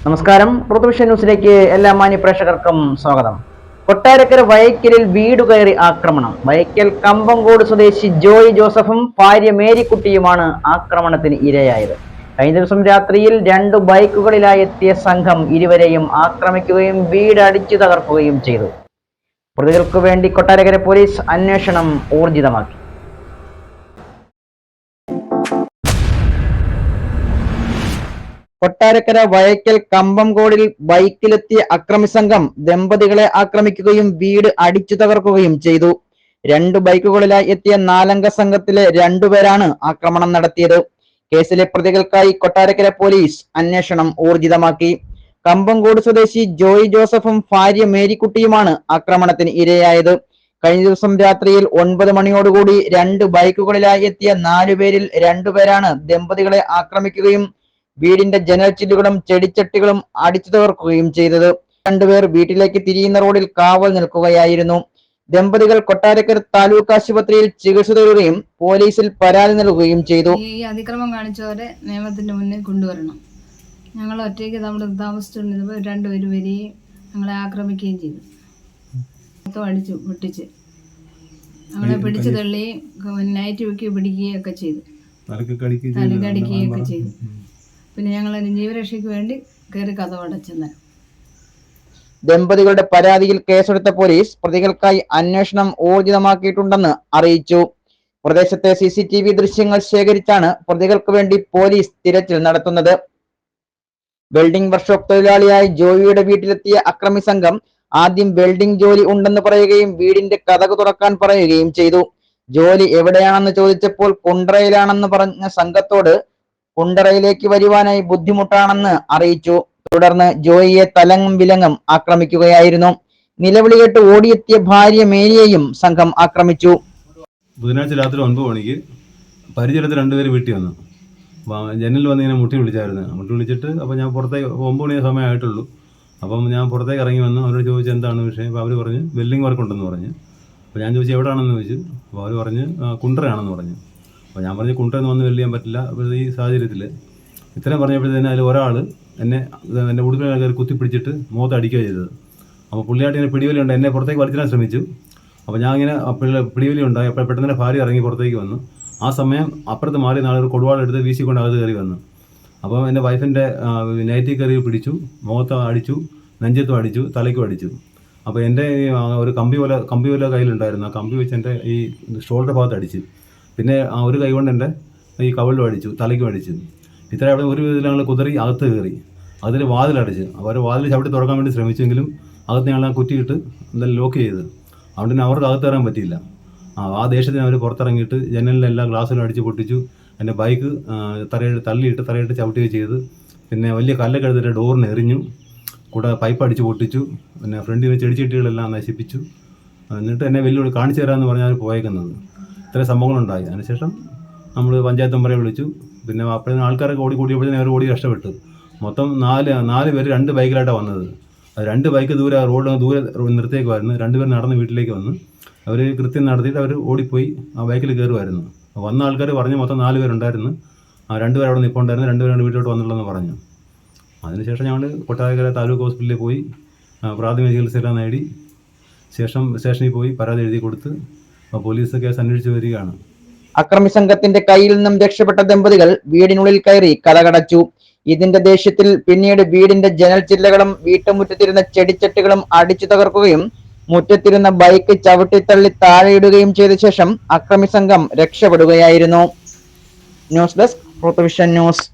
നമസ്കാരം. പൃഥ്വിഷൻ ന്യൂസിലേക്ക് എല്ലാ മാന്യ പ്രേക്ഷകർക്കും സ്വാഗതം. കൊട്ടാരക്കര വയക്കലിൽ വീട് കയറി ആക്രമണം. വയക്കൽ കമ്പങ്കോട് സ്വദേശി ജോയ് ജോസഫും ഭാര്യ മേരിക്കുട്ടിയുമാണ് ആക്രമണത്തിന് ഇരയായത്. കഴിഞ്ഞ ദിവസം രാത്രിയിൽ 2 ബൈക്കുകളിലായി എത്തിയ സംഘം ഇരുവരെയും ആക്രമിക്കുകയും വീട് അടിച്ചു തകർക്കുകയും ചെയ്തു. പ്രതികൾക്കു വേണ്ടി കൊട്ടാരക്കര പോലീസ് അന്വേഷണം ഊർജിതമാക്കി. കൊട്ടാരക്കര വയക്കൽ കമ്പംകോടിൽ ബൈക്കിലെത്തിയ അക്രമി സംഘം ദമ്പതികളെ ആക്രമിക്കുകയും വീട് അടിച്ചു തകർക്കുകയും ചെയ്തു. 2 ബൈക്കുകളിലായി എത്തിയ 4-അംഗ സംഘത്തിലെ 2 പേരാണ് ആക്രമണം നടത്തിയത്. കേസിലെ പ്രതികൾക്കായി കൊട്ടാരക്കര പോലീസ് അന്വേഷണം ഊർജിതമാക്കി. കമ്പംകോട് സ്വദേശി ജോയ് ജോസഫും ഭാര്യ മേരിക്കുട്ടിയുമാണ് ആക്രമണത്തിന് ഇരയായത്. കഴിഞ്ഞ ദിവസം രാത്രിയിൽ 9 മണിയോടുകൂടി 2 ബൈക്കുകളിലായി എത്തിയ 4 പേരിൽ 2 പേരാണ് ദമ്പതികളെ ആക്രമിക്കുകയും വീടിന്റെ ജനൽ ചില്ലുകളും ചെടിച്ചട്ടികളും അടിച്ചു തകർക്കുകയും ചെയ്തത്. 2 പേർ വീട്ടിലേക്ക് തിരിയുന്ന റോഡിൽ കാവൽ നിൽക്കുകയായിരുന്നു. ദമ്പതികൾ കൊട്ടാരക്കര താലൂക്ക് ആശുപത്രിയിൽ ചികിത്സ തേടുകയും പോലീസിൽ പരാതി നൽകുകയും ചെയ്തു. ഈ അതിക്രമം കാണിച്ചവരെ നിയമത്തിന്റെ മുന്നിൽ കൊണ്ടുവരണം. ഞങ്ങൾ ഒറ്റയ്ക്ക് നമ്മൾ താമസിച്ചുകൊണ്ടിരുന്നപ്പോൾ 2 പേര് വരികയും ഞങ്ങളെ ആക്രമിക്കുകയും ചെയ്തു. അടിച്ചു പൊട്ടിച്ച് ഞങ്ങളെ പിടിച്ചു തള്ളി നൈറ്റ് വെക്കി പിടിക്കുകയൊക്കെ ചെയ്തു. തലക്കടിക്കുകയൊക്കെ ചെയ്തു. പിന്നെ ഞങ്ങൾ ജീവരക്ഷയ്ക്ക് വേണ്ടി കയറി കതവടച്ചെന്ന്. ദമ്പതികളുടെ പരാതിയിൽ കേസെടുത്ത പോലീസ് പ്രതികൾക്കായി അന്വേഷണം ഊർജിതമാക്കിയിട്ടുണ്ടെന്ന് അറിയിച്ചു. പ്രദേശത്തെ CCTV ദൃശ്യങ്ങൾ ശേഖരിച്ചാണ് പ്രതികൾക്ക് വേണ്ടി പോലീസ് തിരച്ചിൽ നടത്തുന്നത്. വെൽഡിംഗ് വർക്ക്ഷോപ്പ് തൊഴിലാളിയായി ജോയിയുടെ വീട്ടിലെത്തിയ അക്രമി സംഘം ആദ്യം വെൽഡിംഗ് ജോലി ഉണ്ടെന്ന് പറയുകയും വീടിന്റെ കതക് തുറക്കാൻ പറയുകയും ചെയ്തു. ജോലി എവിടെയാണെന്ന് ചോദിച്ചപ്പോൾ കുണ്ട്രയിലാണെന്ന് പറഞ്ഞ സംഘത്തോട് കുണ്ടറയിലേക്ക് വരുവാനായി ബുദ്ധിമുട്ടാണെന്ന് അറിയിച്ചു. തുടർന്ന് ജോയിയെ തലങ്ങും വിലങ്ങും ആക്രമിക്കുകയായിരുന്നു. നിലവിളി കേട്ട് ഓടിയെത്തിയ ഭാര്യ മേരിയെയും സംഘം ആക്രമിച്ചു. ബുധനാഴ്ച രാത്രി 9 മണിക്ക് പരിചയത്തിൽ 2 പേര് വീട്ടിൽ വന്നു. ജനലിൽ വന്ന് ഇങ്ങനെ മുട്ടി വിളിച്ചിട്ട് അപ്പോൾ ഞാൻ പുറത്തേക്ക് 9 മണി സമയമായിട്ടുള്ളൂ. അപ്പം ഞാൻ പുറത്തേക്ക് ഇറങ്ങി വന്നു. അവരോട് ചോദിച്ചു എന്താണ് വിഷയം. അപ്പോൾ അവർ പറഞ്ഞു വെൽഡിംഗ് വർക്ക് ഉണ്ടെന്ന് പറഞ്ഞു. അപ്പോൾ ഞാൻ ചോദിച്ചു എവിടെയാണെന്ന് ചോദിച്ചു. അപ്പോൾ അവർ പറഞ്ഞ് കുണ്ട്രയാണെന്ന് പറഞ്ഞു. അപ്പോൾ ഞാൻ പറഞ്ഞു കുണ്ട്രയെന്ന് വന്ന് വെല്ല് ചെയ്യാൻ പറ്റില്ല. അപ്പോൾ ഈ സാഹചര്യത്തിൽ ഇത്രയും പറഞ്ഞപ്പോഴത്തേന് അതിൽ ഒരാൾ എൻ്റെ ഉടുപ്പിൽ കയറി കുത്തിപ്പിടിച്ചിട്ട് മുഖത്ത് അടിക്കുകയാണ് ചെയ്തത്. അപ്പോൾ പുള്ളിയായിട്ട് ഇങ്ങനെ പിടിവലിയുണ്ട്. എന്നെ പുറത്തേക്ക് വലിച്ചിടാൻ ശ്രമിച്ചു. അപ്പോൾ ഞാൻ ഇങ്ങനെ പിടിവലി ഉണ്ടായി. അപ്പോൾ പെട്ടെന്ന് തന്നെ ഭാര്യ ഇറങ്ങി പുറത്തേക്ക് വന്നു. ആ സമയം അപ്പുറത്ത് മാറി നാളെ കൊടുവാളെടുത്ത് വീശിക്കൊണ്ട് അകത്ത് കയറി വന്നു. അപ്പോൾ എൻ്റെ വൈഫിൻ്റെ നൈറ്റി കയറി പിടിച്ചു, മുഖത്ത് അടിച്ചു, നെഞ്ചത്തും അടിച്ചു, തലയ്ക്കും അടിച്ചു. അപ്പോൾ എൻ്റെ ഒരു കമ്പി പോലെ കയ്യിലുണ്ടായിരുന്നു. ആ കമ്പി വെച്ച് എൻ്റെ ഈ ഷോൾഡർ ഭാഗത്ത് അടിച്ചു. പിന്നെ ആ ഒരു കൈ കൊണ്ട് എൻ്റെ ഈ കവിളിലും അടിച്ചു, തലയ്ക്കും അടിച്ചു. ഇത്ര അവിടെ ഒരു വിധത്തിൽ ഞങ്ങൾ കുതറി അകത്ത് കയറി. അതിൽ വാതിലടിച്ച് അവർ വാതിൽ ചവിട്ടി തുറക്കാൻ വേണ്ടി ശ്രമിച്ചെങ്കിലും അകത്ത് ഞങ്ങൾ കുറ്റിയിട്ട് എന്തായാലും ലോക്ക് ചെയ്ത്. അതുകൊണ്ട് തന്നെ അവർക്ക് അകത്ത് കയറാൻ പറ്റിയില്ല. ആ ദേഷ്യത്തിന് അവർ പുറത്തിറങ്ങിയിട്ട് ജനലിൻ്റെ എല്ലാ ഗ്ലാസ്സിലും അടിച്ച് പൊട്ടിച്ചു. എൻ്റെ ബൈക്ക് തള്ളിയിട്ട് തറയിട്ട് ചവിട്ടുകയും ചെയ്ത്. പിന്നെ വലിയ കല്ലൊക്കെ എടുത്തിട്ട് ഡോറിന് എറിഞ്ഞു. കൂടെ പൈപ്പ് അടിച്ച് പൊട്ടിച്ചു. പിന്നെ ഫ്രണ്ടിൽ ചെടിച്ചട്ടികളെല്ലാം നശിപ്പിച്ചു. എന്നിട്ട് എന്നെ വെല്ലുവിളി കാണിച്ചു തരാമെന്ന് പറഞ്ഞാൽ പോയേക്കുന്നത്. ഇത്രയും സംഭവങ്ങളുണ്ടായി. അതിനുശേഷം നമ്മൾ പഞ്ചായത്ത് മെമ്പറെ വിളിച്ചു. പിന്നെ അപ്പോഴേക്കും ആൾക്കാരൊക്കെ കൂടിയപ്പോഴത്തേനും അവർ ഓടി രക്ഷപ്പെട്ടു. മൊത്തം 4 പേര് 2 ബൈക്കിലായിട്ടാണ് വന്നത്. അത് 2 ബൈക്ക് ദൂരെ നിർത്തിയേക്കുമായിരുന്നു. 2 പേർ നടന്ന് വീട്ടിലേക്ക് വന്ന് അവർ കൃത്യം നടത്തിയിട്ട് അവർ ഓടിപ്പോയി ആ ബൈക്കിൽ കയറുമായിരുന്നു. വന്ന ആൾക്കാർ പറഞ്ഞു മൊത്തം 4 പേരുണ്ടായിരുന്നു. 2 പേർ അവിടെ നിൽപ്പുണ്ടായിരുന്നു, 2 പേരാണ് വീട്ടിലോട്ട് വന്നുള്ളതെന്ന് പറഞ്ഞു. അതിനുശേഷം ഞങ്ങൾ കൊട്ടാരക്കര താലൂക്ക് ഹോസ്പിറ്റലിൽ പോയി പ്രാഥമിക ചികിത്സയെല്ലാം നേടി. ശേഷം സ്റ്റേഷനിൽ പോയി പരാതി എഴുതി കൊടുത്ത് പോലീസ് കേസ് അന്വേഷിച്ച് വരികയാണ്. അക്രമി സംഘത്തിന്റെ കയ്യിൽ നിന്നും രക്ഷപ്പെട്ട ദമ്പതികൾ വീടിനുള്ളിൽ കയറി കതകടച്ചു. ഇതിന്റെ ദേഷ്യത്തിൽ പിന്നീട് വീടിന്റെ ജനൽ ചില്ലകളും വീട്ടുമുറ്റത്തിരുന്ന ചെടിച്ചട്ടികളും അടിച്ചു തകർക്കുകയും മുറ്റത്തിരുന്ന ബൈക്ക് ചവിട്ടിത്തള്ളി താഴെയിടുകയും ചെയ്ത ശേഷം അക്രമി സംഘം രക്ഷപ്പെടുകയായിരുന്നു. ന്യൂസ് ഡെസ്ക് പൃഥ്വിഷൻ ന്യൂസ്.